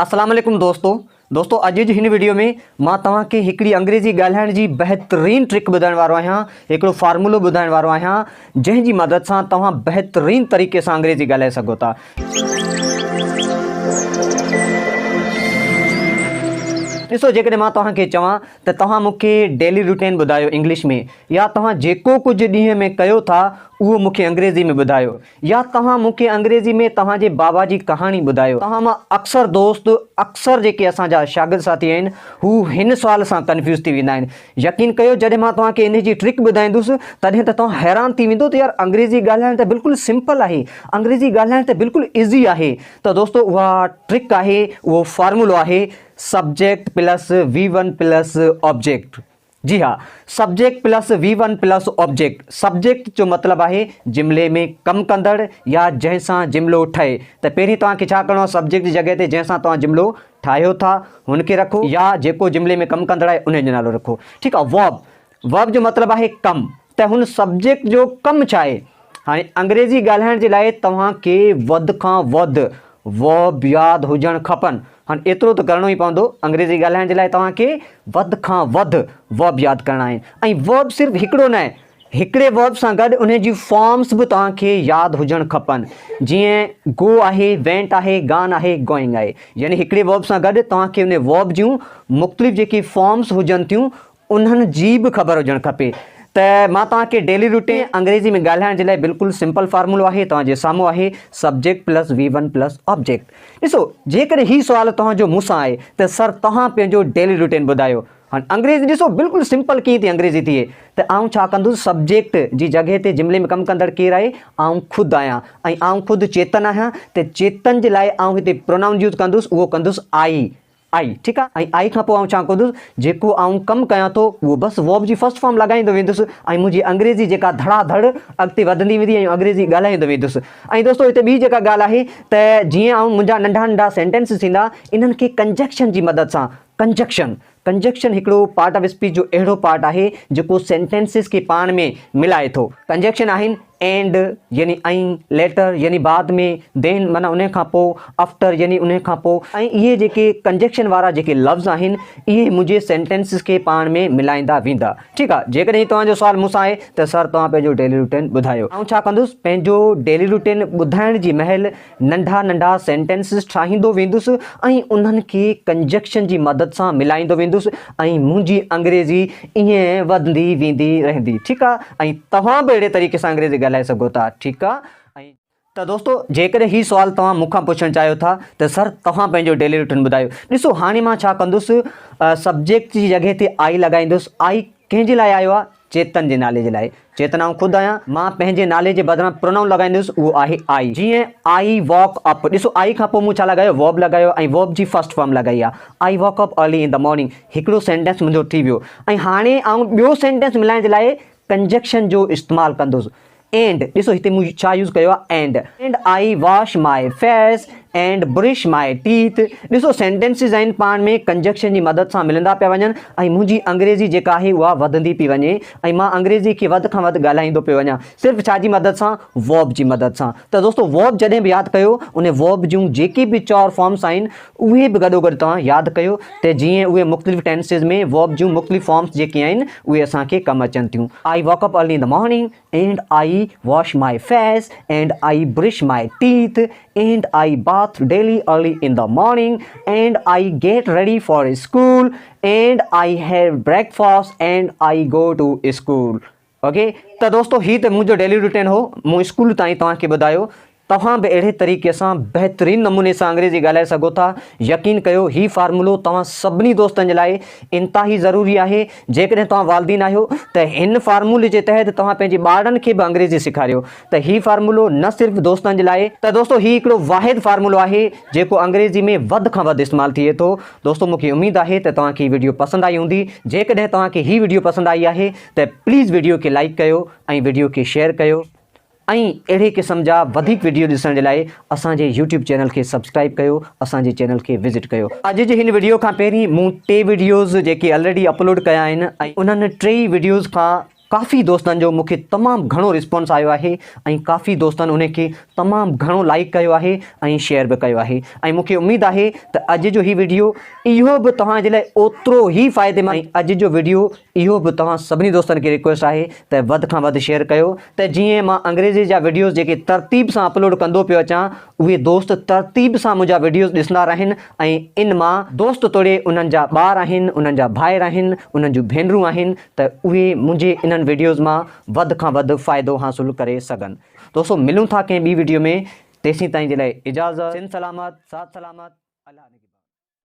अस्सलाम वालेकुम दोस्तों अॼु जी हिन वीडियो में मां तव्हांखे हिकिड़ी अंग्रेज़ी ॻाल्हाइण जी बहितरीन ट्रिक ॿुधाइण वारो आहियां, हिकिड़ो फार्मूलो ॿुधाइण वारो आहियां जंहिंजी मदद सां तव्हां बहितरीन तरीक़े सां अंग्रेज़ी ॻाल्हाए सघो था। ॾिसो, जेकॾहिं मां तव्हांखे चवां त तव्हां मूंखे डेली रूटीन ॿुधायो इंग्लिश में, या तव्हां जेको कुझु ॾींहं में कयो था उहो मूंखे अंग्रेज़ी में ॿुधायो, या तव्हां मूंखे अंग्रेज़ी में तव्हांजे बाबा जी कहाणी ॿुधायो। तव्हां मां अक्सर दोस्त अक्सर जेके असांजा शागिर्द साथी आहिनि हू हिन सुवाल सां कंफ्यूज़ थी वेंदा आहिनि। यकीन कयो, जॾहिं मां तव्हांखे इन जी ट्रिक ॿुधाईंदुसि तॾहिं त तव्हां हैरान थी वेंदो त यार अंग्रेज़ी ॻाल्हाइण त बिल्कुलु सिंपल आहे, अंग्रेज़ी ॻाल्हाइण त बिल्कुलु ईज़ी आहे। त दोस्तों उहा ट्रिक आहे, उहो फार्मूलो आहे subject plus V1 plus object. जी हाँ, subject plus V1 plus object. Subject जो मतिलबु आहे जुमिले में कमु कंदड़ या जंहिंसां जुमिलो ठहे। त पहिरीं तव्हांखे छा करिणो आहे, सब्जेक्ट जी जॻह ते जंहिंसां तव्हां जुमिलो ठाहियो था हुनखे रखो, या जेको जुमिले में कमु कंदड़ आहे उन जो नालो रखो। ठीकु आहे। वर्ब जो मतिलबु आहे कमु। त हुन सब्जेक्ट जो कमु छा आहे? हाणे अंग्रेज़ी ॻाल्हाइण जे लाइ तव्हांखे वधि खां वधि वर्ब यादि हुजणु खपनि। हाणे एतिरो त करिणो ई पवंदो, अंग्रेज़ी ॻाल्हाइण जे लाइ तव्हांखे वधि खां वधि वर्ब यादि करणा आहिनि। ऐं वर्ब सिर्फ़ु हिकिड़ो न आहे, हिकिड़े वर्ब सां गॾु उन जी फॉर्म्स बि तव्हांखे यादि हुजणु खपनि। जीअं गो आहे, वेंट आहे, गान आहे, गोइंग आहे। यानी हिकिड़े वर्ब सां गॾु तव्हांखे उन वर्ब जूं मुख़्तलिफ़ जेकी फॉर्म्स हुजनि थियूं उन्हनि जी बि ख़बर हुजणु खपे। त मां तव्हांखे डेली रूटीन अंग्रेज़ी में ॻाल्हाइण जे लाइ बिल्कुलु सिंपल फार्मूलो आहे, तव्हांजे साम्हूं आहे subject plus V1 plus object. ॾिसो, जेकॾहिं हीउ सुवालु तव्हांजो मूंसां आहे त सर तव्हां पंहिंजो डेली रूटीन ॿुधायो। हाणे अंग्रेज़ी ॾिसो बिल्कुलु सिंपल कीअं थी अंग्रेज़ी थिए। त आउं छा कंदुसि, सब्जेक्ट जी जॻह ते जुमिले में कमु कंदड़ केरु आहे? आउं ख़ुदि आहियां, ऐं आउं ख़ुदि चेतन आहियां। त चेतन जे लाइ आउं हिते प्रोनाउन यूज़ कंदुसि, उहो कंदुसि आई। ठीकु आहे। ऐं आई खां पोइ आउं छा कंदुसि, जेको आउं कमु कयां थो उहो बसि वर्ब जी फर्स्ट फॉर्म लॻाईंदो वेंदुसि, ऐं मुंहिंजी अंग्रेज़ी जेका धड़ाधड़ अॻिते वधंदी वेंदी ऐं अंग्रेज़ी ॻाल्हाईंदो वेंदुसि। ऐं दोस्तो हिते ॿी जेका ॻाल्हि आहे त जीअं मुंहिंजा नंढा नंढा सेंटेंस थींदा, इन्हनि खे कंजक्शन जी मदद सां कंजक्शन हिकिड़ो पार्ट ऑफ स्पीच जो अहिड़ो पार्ट आहे जेको सेंटेंसिस खे पाण में मिलाए थो। कंजक्शन आहिनि एंड यानी ऐं, लेटर यानी बाद में, देन माना उन खां पोइ, आफ्टर यानी उन खां पोइ। ऐं इहे जेके कंजक्शन वारा जेके लफ़्ज़ आहिनि इहे मुंहिंजे सेंटेंसिस खे पाण में मिलाईंदा वेंदा। ठीकु आहे। जेकॾहिं तव्हांजो सुवालु मूंसां आहे त सर तव्हां पंहिंजो डेली रूटीन ॿुधायो। ऐं छा कंदुसि, पंहिंजो डेली रूटीन ॿुधाइण जी महिल नंढा नंढा सेंटेंसिस ठाहींदो वेंदुसि ऐं उन्हनि खे कंजक्शन जी मदद सां मिलाईंदो वेंदुसि, ऐं मुंहिंजी अंग्रेज़ी ईअं वधंदी वेंदी रहंदी। ठीकु आहे। ऐं तव्हां बि अहिड़े तरीक़े सां अंग्रेज़ी ॻाल्हाए सघो था। ठीकु आहे। ऐं त दोस्तो, जेकॾहिं हीउ सुवालु तव्हां मूंखां पुछणु चाहियो था त सर तव्हां पंहिंजो डेली रूटीन ॿुधायो। ॾिसो, हाणे मां छा कंदुसि, सब्जेक्ट जी जॻह ते आई लॻाईंदुसि। आई कंहिंजे लाइ आयो आहे? चेतन जे नाले जे लाइ। चेतन आउं ख़ुदि आहियां, मां पंहिंजे नाले जे बदिरां प्रोनाउन लॻाईंदुसि, उहो आहे आई। जीअं आई वॉक अप। ॾिसो, आई खां पोइ मूं छा लॻायो? वर्ब लॻायो, ऐं वर्ब जी फर्स्ट फॉर्म लॻाई आहे I walk up early in the morning. हिकिड़ो सेंटेंस मुंहिंजो थी वियो। ऐं हाणे आउं ॿियो सेंटेंस मिलाइण जे लाइ कंजक्शन जो इस्तेमालु कंदुसि। एंड ॾिसो, हिते मूं छा यूज़ कयो आहे? And I wash my face and brush my teeth. ॾिसो, सेंटेंसिस आहिनि पाण में कंजक्शन जी मदद सां मिलंदा पिया वञनि, ऐं मुंहिंजी अंग्रेज़ी जेका आहे उहा वधंदी पई वञे, ऐं मां अंग्रेज़ी खे वधि खां वधि ॻाल्हाईंदो पियो वञा। सिर्फ़ु छा जी मदद सां? वर्ब जी मदद सां। त दोस्तो, वर्ब जॾहिं बि यादि कयो, उन वर्ब जूं जेके बि 4 फॉर्म्स आहिनि उहे बि गॾोगॾु तव्हां यादि कयो, त जीअं उहे मुख़्तलिफ़ टेंसिस में वर्ब जूं मुख़्तलिफ़ फॉर्म्स जेके आहिनि उहे असांखे कमु अचनि थियूं। I walk up early in the morning and I wash my face and I brush my teeth and I bath daily early in the morning and I get ready for school and I have breakfast and I go to school. Okay. त दोस्तो, ही त मुंहिंजो daily routine हो, मूं school ताईं तव्हांखे ॿुधायो। तव्हां बि अहिड़े तरीक़े सां बहितरीन नमूने सां अंग्रेज़ी ॻाल्हाए सघो था। यकीन कयो, हीउ फार्मूलो तव्हां सभिनी दोस्तनि जे लाइ इंतिहाई ज़रूरी आहे। जेकॾहिं तव्हां वालिदीन आहियो त हिन फार्मूले जे तहत तव्हां पंहिंजे ॿारनि खे बि अंग्रेज़ी सेखारियो। त हीउ फार्मूलो न सिर्फ़ु दोस्तनि जे लाइ, त दोस्तो हीउ हिकिड़ो वाहिद फार्मूलो आहे जेको अंग्रेज़ी में वधि खां वधि इस्तेमालु थिए थो। दोस्तो, मूंखे उमेदु आहे त तव्हांखे हीउ वीडियो पसंदि आई हूंदी। जेकॾहिं तव्हांखे हीउ वीडियो पसंदि आई आहे त प्लीज़ वीडियो खे लाइक कयो ऐं वीडियो खे शेयर कयो, ऐं अहिड़े क़िस्म जा वधीक वीडियो ॾिसण जे लाइ असांजे यूट्यूब चैनल खे सब्सक्राइब कयो, असांजे चैनल खे विज़िट कयो। अॼु जे हिन वीडियो खां पहिरीं मूं 3 वीडियोज़ जेके ऑलरेडी अपलोड कया आहिनि, ऐं उन्हनि 3 वीडियोज़ खां काफ़ी दोस्तनि जो मूंखे तमामु घणो रिस्पॉन्स आयो आहे ऐं काफ़ी दोस्तनि उन खे तमामु घणो लाइक कयो आहे ऐं शेयर बि कयो आहे ऐं मूंखे उमेदु आहे त अॼु जो ही वीडियो इहो बि तव्हांजे लाइ ओतिरो ई फ़ाइदेमंद ऐं अॼु जो वीडियो इहो बि तव्हां सभिनी दोस्तनि खे रिक्वेस्ट आहे त वधि खां वधि शेयर कयो त जीअं मां अंग्रेज़ी जा वीडियोज़ जेके तरतीब सां अपलोड कंदो पियो अचां उहे दोस्त तरतीब सां मुंहिंजा वीडियोज़ ॾिसंदा रहनि ऐं इन मां दोस्त तोड़े उन्हनि जा ॿार आहिनि उन्हनि जा भाइर आहिनि उन्हनि जूं भेनरूं आहिनि त उहे मुंहिंजे इन्हनि वीडियोज़ मां वधि खां वधि फ़ाइदो हासिलु करे सघनि। दोस्तों मिलूं था कंहिं ॿी वीडियो में, तेसीं ताईं जे लाइ इजाज़त, सिंध सलामत, साथ सलामत, अल्लाह ने